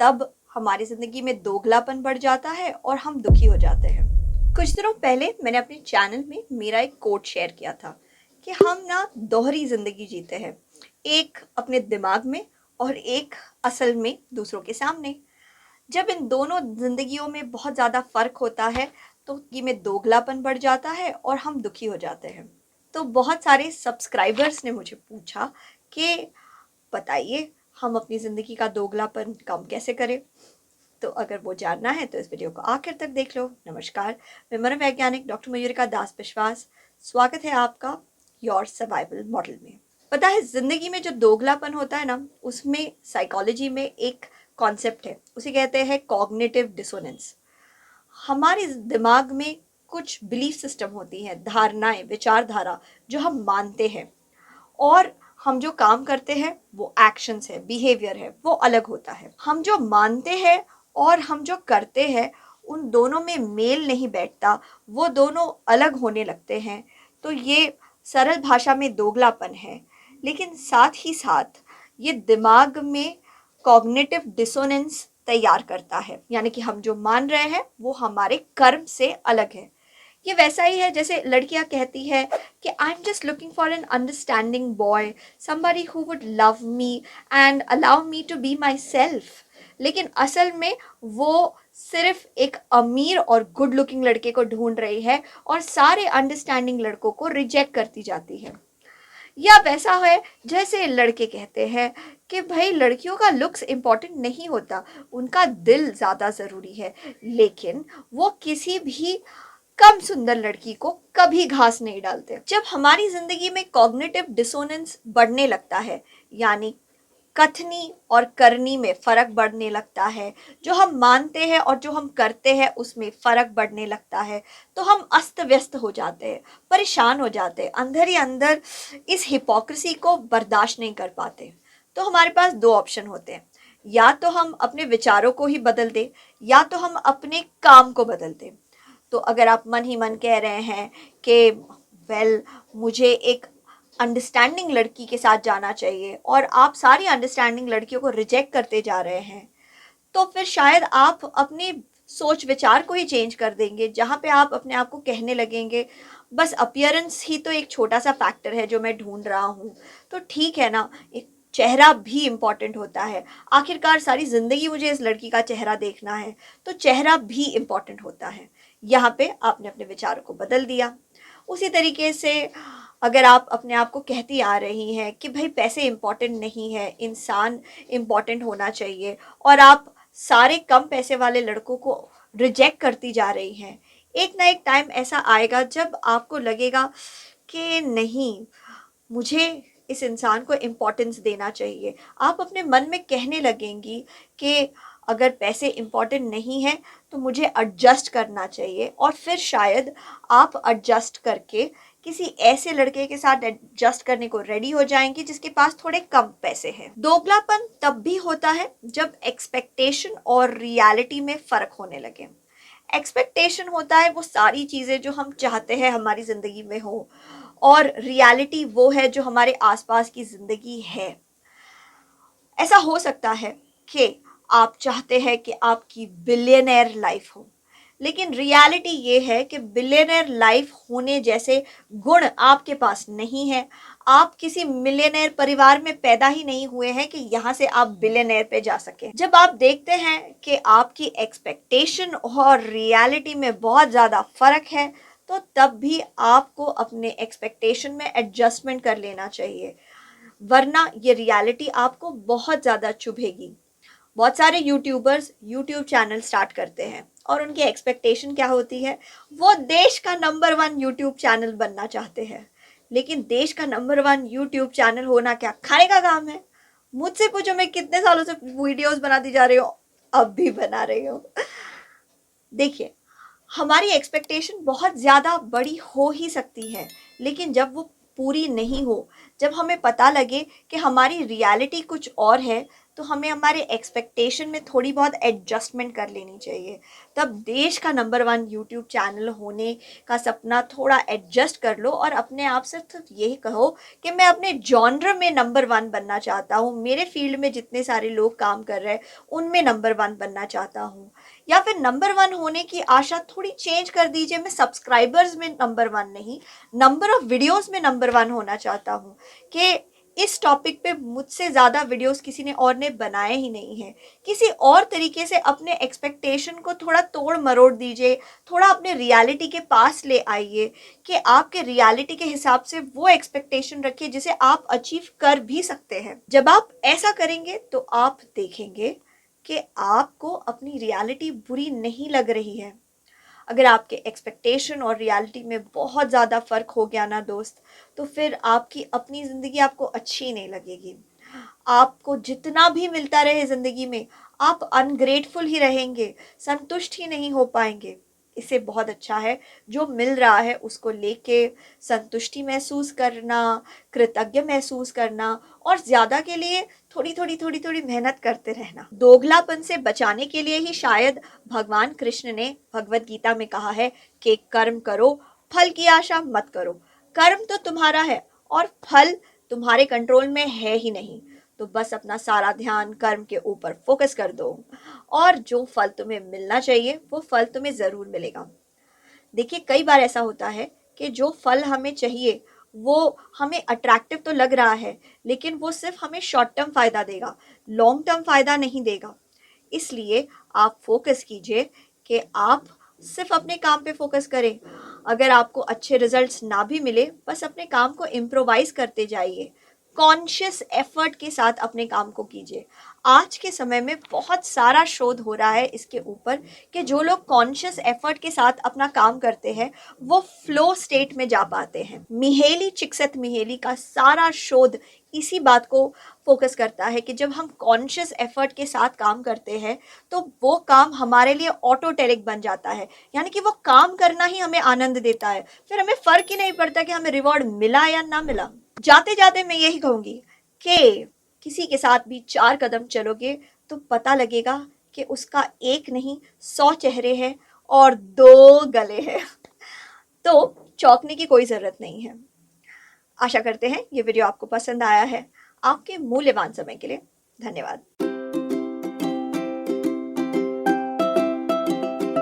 तब हमारी ज़िंदगी में दोगलापन बढ़ जाता है और हम दुखी हो जाते हैं। कुछ दिनों पहले मैंने अपने चैनल में मेरा एक कोट शेयर किया था कि हम ना दोहरी ज़िंदगी जीते हैं, एक अपने दिमाग में और एक असल में दूसरों के सामने। जब इन दोनों ज़िंदगियों में बहुत ज़्यादा फ़र्क होता है तो ये में दोगलापन बढ़ जाता है और हम दुखी हो जाते हैं। तो बहुत सारे सब्सक्राइबर्स ने मुझे पूछा कि बताइए हम अपनी ज़िंदगी का दोगलापन कम कैसे करें। तो अगर वो जानना है तो इस वीडियो को आखिर तक देख लो। नमस्कार, मैं मनोवैज्ञानिक डॉक्टर मयूरिका दास विश्वास। स्वागत है आपका योर सर्वाइवल मॉडल में। पता है, जिंदगी में जो दोगलापन होता है ना, उसमें साइकोलॉजी में एक कॉन्सेप्ट है, उसे कहते हैं कॉग्निटिव डिसोनेंस। हमारे दिमाग में कुछ बिलीफ सिस्टम होती हैं, धारणाएं, विचारधारा जो हम मानते हैं, और हम जो काम करते हैं वो एक्शंस है, बिहेवियर है, वो अलग होता है। हम जो मानते हैं और हम जो करते हैं उन दोनों में मेल नहीं बैठता, वो दोनों अलग होने लगते हैं। तो ये सरल भाषा में दोगलापन है, लेकिन साथ ही साथ ये दिमाग में कॉग्निटिव डिसोनेंस तैयार करता है, यानी कि हम जो मान रहे हैं वो हमारे कर्म से अलग है। ये वैसा ही है जैसे लड़कियां कहती है कि I am just looking for an understanding boy, somebody who would love me and allow me to be myself. लेकिन असल में वो सिर्फ एक अमीर और गुड लुकिंग लड़के को ढूंढ रही है और सारे अंडरस्टैंडिंग लड़कों को रिजेक्ट करती जाती है। या वैसा है जैसे लड़के कहते हैं कि भाई लड़कियों का लुक्स इम्पोर्टेंट नहीं होता, उनका दिल ज़्यादा ज़रूरी है। लेकिन वो किसी भी कम सुंदर लड़की को कभी घास नहीं डालते। जब हमारी जिंदगी में कॉग्निटिव डिसोनेंस बढ़ने लगता है, यानी कथनी और करनी में फर्क बढ़ने लगता है, जो हम मानते हैं और जो हम करते हैं उसमें फर्क बढ़ने लगता है, तो हम अस्त व्यस्त हो जाते हैं, परेशान हो जाते हैं, अंदर ही अंदर इस हिपोक्रेसी को बर्दाश्त नहीं कर पाते। तो हमारे पास दो ऑप्शन होते हैं, या तो हम अपने विचारों को ही बदल दें, या तो हम अपने काम को बदल दें। तो अगर आप मन ही मन कह रहे हैं कि वेल मुझे एक अंडरस्टैंडिंग लड़की के साथ जाना चाहिए और आप सारी अंडरस्टैंडिंग लड़कियों को रिजेक्ट करते जा रहे हैं, तो फिर शायद आप अपनी सोच विचार को ही चेंज कर देंगे, जहाँ पे आप अपने आप को कहने लगेंगे बस अपीयरेंस ही तो एक छोटा सा फैक्टर है जो मैं ढूंढ रहा हूँ। तो ठीक है ना, एक चेहरा भी इम्पॉर्टेंट होता है। आखिरकार सारी ज़िंदगी मुझे इस लड़की का चेहरा देखना है, तो चेहरा भी इम्पॉर्टेंट होता है। यहाँ पे आपने अपने विचारों को बदल दिया। उसी तरीके से अगर आप अपने आप को कहती आ रही हैं कि भाई पैसे इम्पॉर्टेंट नहीं है, इंसान इम्पॉर्टेंट होना चाहिए, और आप सारे कम पैसे वाले लड़कों को रिजेक्ट करती जा रही हैं, एक ना एक टाइम ऐसा आएगा जब आपको लगेगा कि नहीं, मुझे इस इंसान को इम्पोर्टेंस देना चाहिए। आप अपने मन में कहने लगेंगी कि अगर पैसे इम्पोर्टेंट नहीं है तो मुझे एडजस्ट करना चाहिए, और फिर शायद आप एडजस्ट करके किसी ऐसे लड़के के साथ एडजस्ट करने को रेडी हो जाएंगी जिसके पास थोड़े कम पैसे हैं। दोगलापन तब भी होता है जब एक्सपेक्टेशन और रियलिटी में फ़र्क होने लगे। एक्सपेक्टेशन होता है वो सारी चीज़ें जो हम चाहते हैं हमारी ज़िंदगी में हो, और रियलिटी वो है जो हमारे आसपास की ज़िंदगी है। ऐसा हो सकता है कि आप चाहते हैं कि आपकी बिलियनर लाइफ हो, लेकिन रियलिटी ये है कि बिलियनर लाइफ होने जैसे गुण आपके पास नहीं है। आप किसी मिलियनर परिवार में पैदा ही नहीं हुए हैं कि यहाँ से आप बिलियनर पे जा सके। जब आप देखते हैं कि आपकी एक्सपेक्टेशन और रियलिटी में बहुत ज़्यादा फ़र्क है, तो तब भी आपको अपने एक्सपेक्टेशन में एडजस्टमेंट कर लेना चाहिए, वरना ये रियलिटी आपको बहुत ज़्यादा चुभेगी। बहुत सारे यूट्यूबर्स यूट्यूब चैनल स्टार्ट करते हैं और उनकी एक्सपेक्टेशन क्या होती है, वो देश का नंबर 1 यूट्यूब चैनल बनना चाहते हैं। लेकिन देश का नंबर 1 यूट्यूब चैनल होना क्या खाने का काम है? मुझसे पूछो, मैं कितने सालों से वीडियोस बनाती जा रही हूँ, अब भी बना रही हूँ। देखिए, हमारी एक्सपेक्टेशन बहुत ज़्यादा बड़ी हो ही सकती है, लेकिन जब वो पूरी नहीं हो, जब हमें पता लगे कि हमारी रियलिटी कुछ और है, तो हमें हमारे एक्सपेक्टेशन में थोड़ी बहुत एडजस्टमेंट कर लेनी चाहिए। तब देश का नंबर 1 यूट्यूब चैनल होने का सपना थोड़ा एडजस्ट कर लो और अपने आप से तो यही कहो कि मैं अपने जॉनर में नंबर 1 बनना चाहता हूँ, मेरे फील्ड में जितने सारे लोग काम कर रहे हैं उनमें नंबर 1 बनना चाहता हूँ। या फिर नंबर 1 होने की आशा थोड़ी चेंज कर दीजिए, मैं सब्सक्राइबर्स में नंबर 1 नहीं, नंबर ऑफ वीडियोस में नंबर 1 होना चाहता हूँ कि इस टॉपिक पे मुझसे ज़्यादा वीडियोस किसी ने और ने बनाए ही नहीं है। किसी और तरीके से अपने एक्सपेक्टेशन को थोड़ा तोड़ मरोड़ दीजिए, थोड़ा अपने रियलिटी के पास ले आइए कि आपके रियलिटी के हिसाब से वो एक्सपेक्टेशन रखिए जिसे आप अचीव कर भी सकते हैं। जब आप ऐसा करेंगे तो आप देखेंगे कि आपको अपनी रियलिटी बुरी नहीं लग रही है। अगर आपके एक्सपेक्टेशन और रियलिटी में बहुत ज़्यादा फ़र्क हो गया ना दोस्त, तो फिर आपकी अपनी ज़िंदगी आपको अच्छी नहीं लगेगी। आपको जितना भी मिलता रहे ज़िंदगी में, आप अनग्रेटफुल ही रहेंगे, संतुष्ट ही नहीं हो पाएंगे। इससे बहुत अच्छा है जो मिल रहा है उसको लेके संतुष्टि महसूस करना, कृतज्ञ महसूस करना और ज़्यादा के लिए थोड़ी थोड़ी मेहनत करते रहना। दोगलापन से बचाने के लिए ही शायद भगवान कृष्ण ने भगवत गीता में कहा है कि कर्म करो, फल की आशा मत करो। कर्म तो तुम्हारा है और फल तुम्हारे कंट्रोल में है ही नहीं, तो बस अपना सारा ध्यान कर्म के ऊपर फोकस कर दो और जो फल तुम्हें मिलना चाहिए वो फल तुम्हें ज़रूर मिलेगा। देखिए कई बार ऐसा होता है कि जो फल हमें चाहिए वो हमें अट्रैक्टिव तो लग रहा है, लेकिन वो सिर्फ हमें शॉर्ट टर्म फ़ायदा देगा, लॉन्ग टर्म फ़ायदा नहीं देगा। इसलिए आप फोकस कीजिए कि आप सिर्फ अपने काम पे फोकस करें। अगर आपको अच्छे रिजल्ट्स ना भी मिले, बस अपने काम को इम्प्रोवाइज करते जाइए, कॉन्शियस एफर्ट के साथ अपने काम को कीजिए। आज के समय में बहुत सारा शोध हो रहा है इसके ऊपर कि जो लोग कॉन्शियस एफर्ट के साथ अपना काम करते हैं वो फ्लो स्टेट में जा पाते हैं। मिहेली चिकसेत का सारा शोध इसी बात को फोकस करता है कि जब हम कॉन्शियस एफर्ट के साथ काम करते हैं तो वो काम हमारे लिए ऑटोटेरिक बन जाता है, यानी कि वो काम करना ही हमें आनंद देता है। फिर हमें फर्क ही नहीं पड़ता कि हमें रिवॉर्ड मिला या ना मिला। जाते जाते मैं यही कहूंगी कि किसी के साथ भी 4 कदम चलोगे तो पता लगेगा कि उसका एक नहीं 100 चेहरे हैं और 2 गले हैं। तो चौंकने की कोई ज़रूरत नहीं है। आशा करते हैं ये वीडियो आपको पसंद आया है। आपके मूल्यवान समय के लिए धन्यवाद।